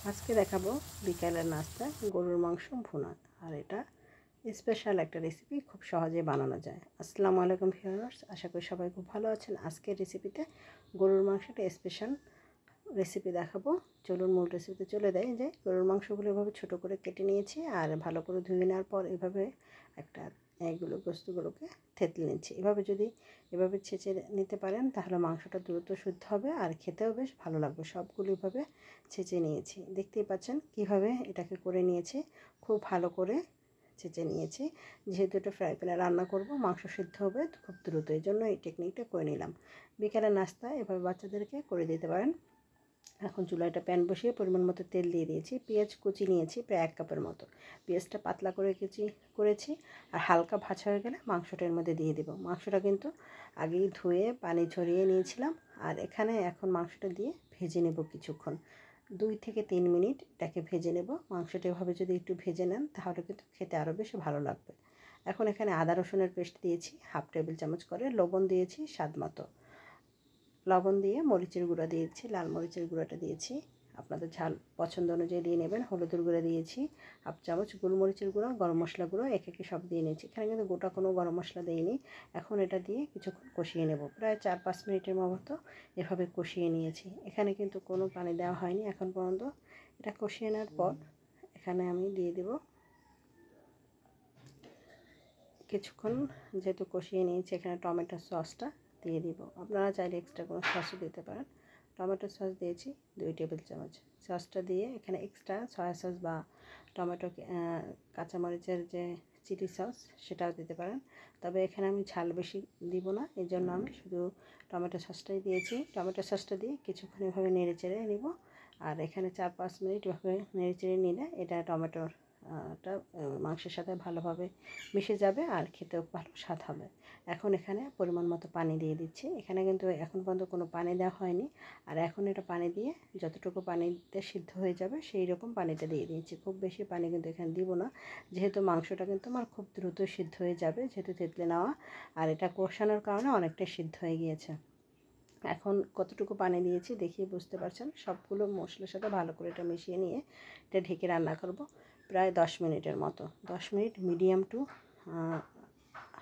আজকে দেখাবো বিকালের নাস্তা গরুর মাংস ভুনা। আর এটা স্পেশাল একটা রেসিপি, খুব সহজে বানানো যায়। আসসালামু আলাইকুম ভিউয়ার্স, আশা করি সবাই খুব ভালো আছেন। আজকের রেসিপিতে গরুর মাংসটা স্পেশাল রেসিপি দেখাবো। চলুন মূল রেসিপিতে চলে যাই। যে গরুর মাংসগুলো এভাবে ছোটো করে কেটে নিয়েছি আর ভালো করে ধুয়ে নেওয়ার পর এভাবে একটা এইগুলো গোস্তগুলোকে থেতলে নিচ্ছি। এভাবে ছেঁচে নিতে পারেন, তাহলে মাংসটা দ্রুত শুদ্ধ হবে আর খেতেও বেশ ভালো লাগবে। সবগুলো এভাবে ছেঁচে নিয়েছি, দেখতেই পাচ্ছেন কিভাবে এটাকে করে নিয়েছি। খুব ভালো করে ছেঁচে নিয়েছি, যেহেতু এটা ফ্রাই প্যানে রান্না করব, মাংস সিদ্ধ হবে খুব দ্রুত, এই জন্য এই টেকনিকটা করে নিলাম। বিকালের নাস্তা এভাবে বাচ্চাদেরকে করে দিতে পারেন। এখন চুলায় একটা প্যান বসিয়ে পরিমাণ মতো তেল দিয়ে দিয়েছি। পেঁয়াজ কুচি নিয়েছি প্রায় 1 কাপের মতো। পেঁয়াজটা পাতলা করে কুচি করেছি আর হালকা ভাজা হয়ে গেলে মাংসটা এর মধ্যে দিয়ে দেবো। মাংসটা কিন্তু আগেই ধুয়ে পানি ঝরিয়ে নিয়েছিলাম। আর এখন মাংসটা দিয়ে ভেজে নেব কিছুক্ষণ, 2 থেকে 3 মিনিট এটাকে ভেজে নেব। মাংসটা এভাবে যদি একটু ভেজে নেন তাহলে কিন্তু খেতে আরও বেশি ভালো লাগবে। এখন এখানে আদা রসুনের পেস্ট দিয়েছি 1/2 টেবিল চামচ করে, লবণ দিয়েছি স্বাদ মতো, লবণ দিয়ে মরিচের গুঁড়া দিয়েছি, লাল মরিচের গুঁড়াটা দিয়েছি, আপনাদের ঝাল পছন্দ অনুযায়ী দিয়ে নেবেন। হলুদের গুঁড়া দিয়েছি 1/2 চামচ, গোলমরিচের গুঁড়া, গরম মশলা গুঁড়ো একে সব দিয়ে নিয়েছি। এখানে কিন্তু গোটা কোনো গরম মশলা দিইনি। এখন এটা দিয়ে কিছুক্ষণ কষিয়ে নেব, প্রায় 4-5 মিনিটের মতো এভাবে কষিয়ে নিয়েছি। এখানে কিন্তু কোনো পানি দেওয়া হয়নি এখন পর্যন্ত। এটা কষিয়ে নেওয়ার পর এখানে আমি দিয়ে দেব কিছুক্ষণ, যেহেতু কষিয়ে নিয়েছি, এখানে টমেটো সসটা দিয়ে দিব। আপনারা চাইলে এক্সট্রা কোনো সসও দিতে পারেন। টমেটো সস দিয়েছি 2 টেবিল চামচ। সসটা দিয়ে এখানে এক্সট্রা সয়া সস বা টমেটো কাঁচামরিচের যে চিলি সস সেটাও দিতে পারেন, তবে এখানে আমি ঝাল বেশি দিব না, এই জন্য আমি শুধু টমেটো সসটাই দিয়েছি। টমেটো সসটা দিয়ে কিছুক্ষণ এভাবে নেড়ে চেড়ে নিব। আর এখানে 4-5 মিনিট এভাবে নেড়ে চেড়ে নিলে এটা টমেটোর মাংসের সাথে ভালোভাবে মিশে যাবে আর খেতেও ভালো স্বাদ হবে। এখন এখানে পরিমাণ মতো পানি দিয়ে দিচ্ছি। এখানে কিন্তু এখন পর্যন্ত কোনো পানি দেওয়া হয়নি। আর এখন এটা পানি দিয়ে যতটুকু পানিতে সিদ্ধ হয়ে যাবে সেই রকম পানিটা দিয়ে দিয়েছি। খুব বেশি পানি কিন্তু এখানে দিব না, যেহেতু মাংসটা কিন্তু আমার খুব দ্রুত সিদ্ধ হয়ে যাবে, যেহেতু থেতলে নেওয়া আর এটা কষানোর কারণে অনেকটাই সিদ্ধ হয়ে গিয়েছে। এখন কতটুকু পানি দিয়েছি দেখিয়ে বুঝতে পারছেন। সবগুলো মশলার সাথে ভালো করে এটা মিশিয়ে নিয়ে এটা ঢেকে রান্না করব প্রায় 10 মিনিটের মতো। 10 মিনিট মিডিয়াম টু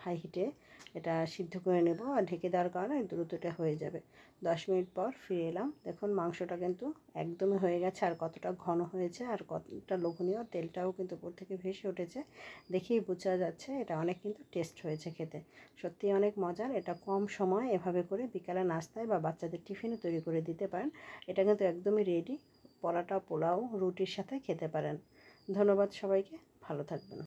হাই হিটে এটা সিদ্ধ করে নেব, আর ঢেকে দেওয়ার কারণে দ্রুত এটা হয়ে যাবে। 10 মিনিট পর ফিরে এলাম, দেখুন মাংসটা কিন্তু একদমই হয়ে গেছে, আর কতটা ঘন হয়েছে আর কতটা লোভনীয়, তেলটাও কিন্তু উপর থেকে ভেসে উঠেছে। দেখেই বোঝা যাচ্ছে এটা অনেক কিন্তু টেস্ট হয়েছে খেতে, সত্যিই অনেক মজার। এটা কম সময় এভাবে করে বিকালে নাস্তায় বা বাচ্চাদের টিফিনে তৈরি করে দিতে পারেন। এটা কিন্তু একদমই রেডি, পরোটা, পোলাও, রুটির সাথে খেতে পারেন। ধন্যবাদ সবাইকে, ভালো থাকবেন।